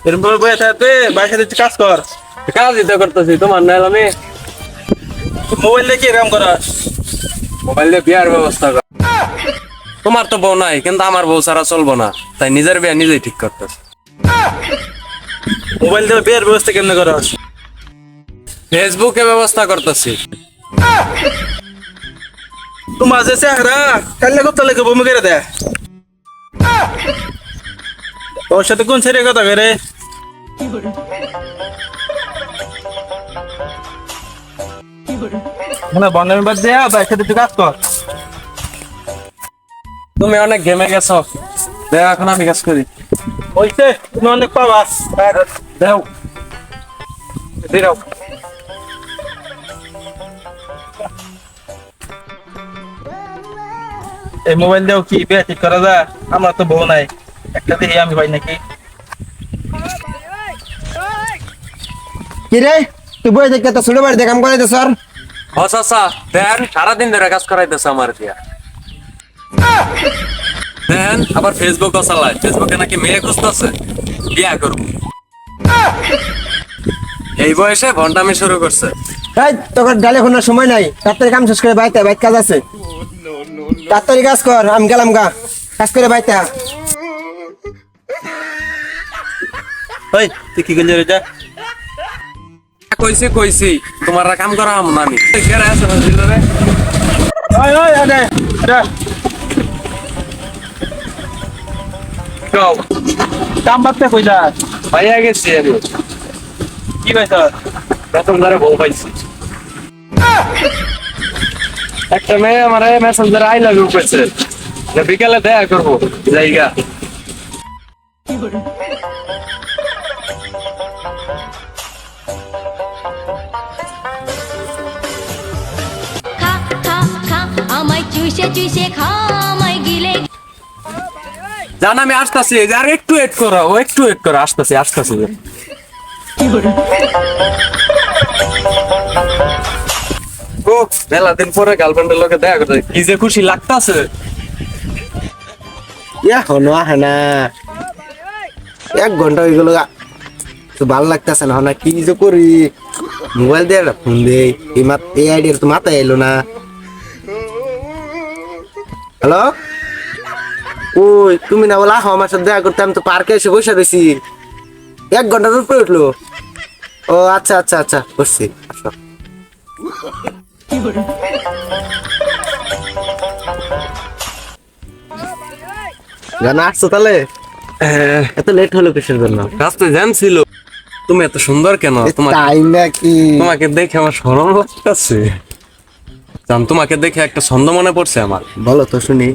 এরপর বসে থাকতে বাইরে সাথে কাজ কর। কাজ দিতে করতেছি, তোমার নাইল আমি মোবাইল দিয়ে কি এরকম করাস? মোবাইল দিয়ে বিয়ার ব্যবস্থা কর। তোমার তো বউ নাই, কিন্তু আমার বউ ছাড়া চলবো না, তাই নিজের বিয়া নিজেই ঠিক করতেছে। মোবাইল দিয়ে বিয়ের ব্যবস্থা কেমনে করাস? ফেসবুকে ব্যবস্থা করতেছি। তোমার যে চেহারা কাল্লা করতে লাগে বমি করে দেয়। তোর সাথে কোন ছেড়ে কথা করে? মানে বন্ধের বাদ দেয়া বাইরের সাথে তুই কাজ কর। তুমি অনেক ঘেমে গেছো, দেখ এখন আমি কাজ করি। ওইতে তুমি অনেক পাবাস। দেও দিরাও। এই মোবাইল দিয়েও কি বিয়ে ঠিক করা যায়? আমার তো বউ নাই, একটা দিয়ে আমি পাই নাকি? কি রে তুই বই দেখে তো ছোট বাড়িতে কাম করাইতে স্যার? চাচা দেন সারাদিন ধরে কাজ করাইতেছে আমার দিয়া। দেন আবার ফেসবুকও চালায়, ফেসবুকে নাকি মেয়ে খুঁজতেছে, বিয়া করবো। এই বয়সে ভন্ডামি শুরু করছে। এই তোর ডালে কোনো সময় নাই, তাড়াতাড়ি কাম শেষ করে বাইতে বাইক কাজ আছে, তাড়াতাড়ি কাজ কর। আমি গেলাম গা, কাজ করে বাইতে। ওই তুই কি করলি রে? যা কইছি কইছি তোমার কাম করা হাম না আমি। কেরা আছে না দিলরে? ওই ওই আরে আরে যাও কাম বাদতে কই যা? পাইয়া গেছি আমি। কি ভাই স্যার? বেতন ধরে বউ পাইছি। একটা মেয়ে আমার মেসেঞ্জার আই লাভ ইউ কইছে, যে বিকালে দেখা করবো জায়গা। খা খা খা আমায় চুষে চুষে খা আমায় গিলে জান আমি আসতেছি, আর একটু ওয়েট করো, একটু ওয়েট করো, আসতেছি আসতেছি। ও মেলা দিন পরে গার্লফ্রেন্ডের লোকে দেখা করতে কি যে খুশি লাগতাছে। ইয়া হনো আহে না, 1 ঘন্টা হয়ে গেল, তো ভালো লাগতেছে না। না কি যে করি, মোবাইল দিয়ে একটা ফোন দেই, এই আইডিয়ার তো মাথায় এলো না। হ্যালো, ওই তুমি না বলা আমার সাথে দেখা করতে? আমি তো পার্কে এসে বসে রয়েছি, 1 ঘন্টার উপরে উঠলো। ও আচ্ছা আচ্ছা আচ্ছা, বসছি, আসো। জানা আসছো তাহলে? এত লেট হলো কিসের জন্য? রাস্তায় জ্যাম ছিল। তুমি এত সুন্দর কেন? তাই নাকি? তোমাকে দেখে আমার শরম লাগতেছে। জান তোমাকে দেখে একটা ছন্দ মনে পড়ছে আমার। বলো তো শুনি।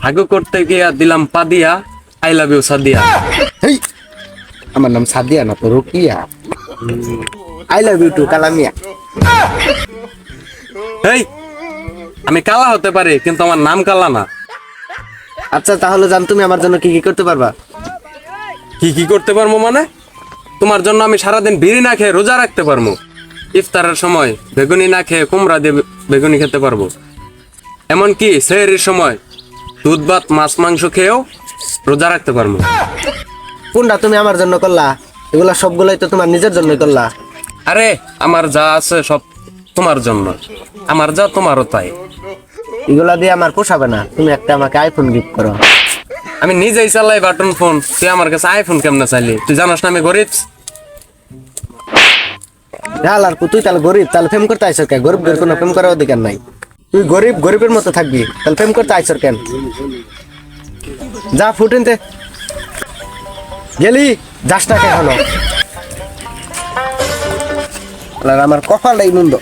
হাগু করতে গিয়া দিলাম পা দিয়া, I love you Sadia. Hey, আমার নাম সাদিয়া না তো Rukiya. I love you too Kalamiya. এই আমি কালা হতে পারি, কিন্তু আমার নাম কালা না। আচ্ছা তাহলে জান তুমি আমার জন্য কি কি করতে পারবা? কি কি করতে পারবো মানে? তোমার জন্য আমি সারাদিন বিড়ি না খেয়ে রোজা রাখতে পারবো। ইফতারের সময় বেগুনি না খেয়ে কুমড়া দিয়ে বেগুনি খেতে পারবো। এমনকি সেহরির সময় দুধ ভাত মাছ মাংস খেয়েও রোজা রাখতে পারবো। কোনটা তুমি আমার জন্য করলা? এগুলা সবগুলাই তো তোমার নিজের জন্যই করলা। আরে আমার যা আছে সব তোমার জন্য, আমার যা তোমারও তাই। এগুলা দিয়ে আমার পোষাবে না, তুমি একটা আমাকে আইফোন গিফট করো। আমি নিজেই চালাই বাটন ফোন, তুই আমার কাছে আইফোন কেমনে চাইলি? তুই জানাস না আমি গরিব। আর তুই তাহলে গরিব, তাহলে প্রেম করতে আইসর কেন? গরিবদের কোনো প্রেম করার অধিকার নাই। তুই গরিব গরিবের মতো থাকবি, তাহলে প্রেম করতে আইসর কেন? যা ফুটেনতে গেলি, যাস না কে হলো? আমার কপালটাই মন্দ।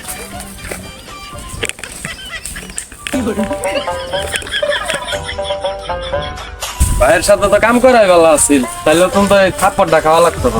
ভাইয়ের সাথে তো কাম করাই ভালো আছিল, তাহলে তুমি তো থাপ্পড়টা খাওয়া লাগতো না।